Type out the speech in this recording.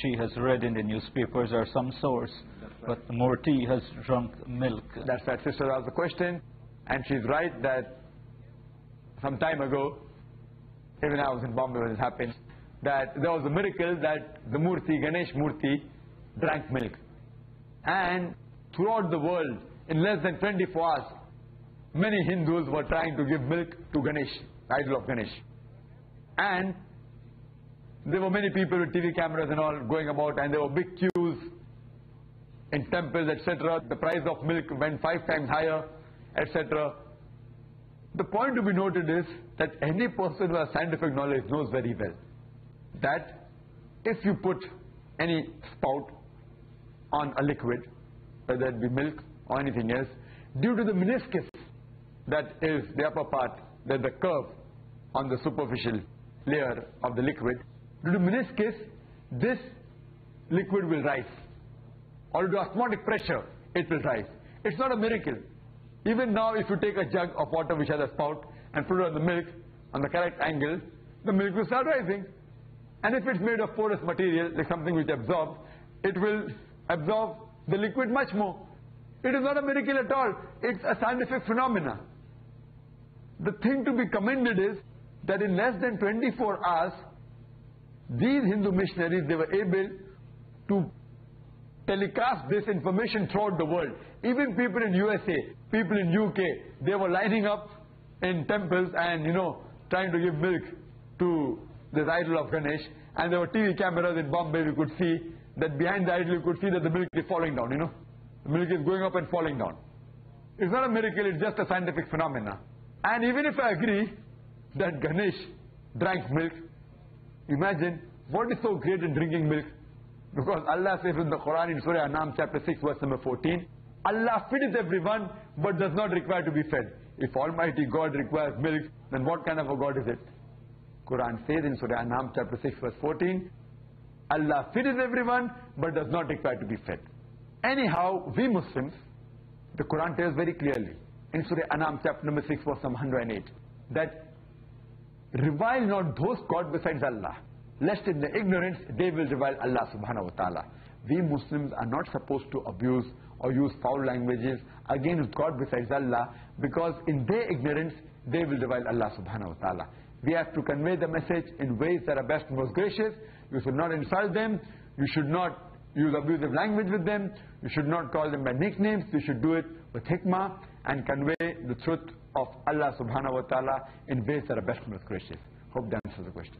she has read in the newspapers or some source, but Murti has drunk milk. That's right. Sister asked the question, and she's right that some time ago, even I was in Bombay when it happened, that there was a miracle that the Murti, Ganesh Murti, drank milk. And throughout the world, in less than 24 hours, many Hindus were trying to give milk to Ganesh, the idol of Ganesh. And there were many people with TV cameras and all going about, and there were big queues in temples, etc. The price of milk went 5 times higher, etc. The point to be noted is that any person who has scientific knowledge knows very well that if you put any spout on a liquid, whether it be milk or anything else, due to the meniscus, that is the upper part, there's the curve on the superficial layer of the liquid, due to meniscus, this liquid will rise. Or due to osmotic pressure, it will rise. It's not a miracle. Even now, if you take a jug of water which has a spout and put it on the milk on the correct angle, the milk will start rising. And if it's made of porous material, like something which absorbs, it will absorb the liquid much more. It is not a miracle at all. It's a scientific phenomena. The thing to be commended is that in less than 24 hours, these Hindu missionaries, they were able to telecast this information throughout the world. Even people in USA, people in UK, they were lining up in temples and, trying to give milk to this idol of Ganesh. And there were TV cameras in Bombay. We could see that behind the idol, you could see that the milk is falling down, The milk is going up and falling down. It's not a miracle, it's just a scientific phenomena. And even if I agree that Ganesh drank milk, imagine what is so great in drinking milk. Because Allah says in the Quran in Surah Anam chapter 6 verse number 14, Allah feedeth everyone but does not require to be fed. If Almighty God requires milk, then what kind of a God is it? Quran says in Surah Anam chapter 6 verse 14, Allah feedeth everyone but does not require to be fed. Anyhow, we Muslims, the Quran tells very clearly in Surah Anam chapter number 6 verse number 108 that revile not those gods besides Allah, lest in the ignorance they will revile Allah subhanahu wa ta'ala. We Muslims are not supposed to abuse or use foul languages against God besides Allah, because in their ignorance they will revile Allah subhanahu wa ta'ala. We have to convey the message in ways that are best and most gracious. You should not insult them. You should not use abusive language with them. You should not call them by nicknames. You should do it with hikmah and convey the truth of Allah subhanahu wa ta'ala in ways that are best and most gracious. Hope that answers the question.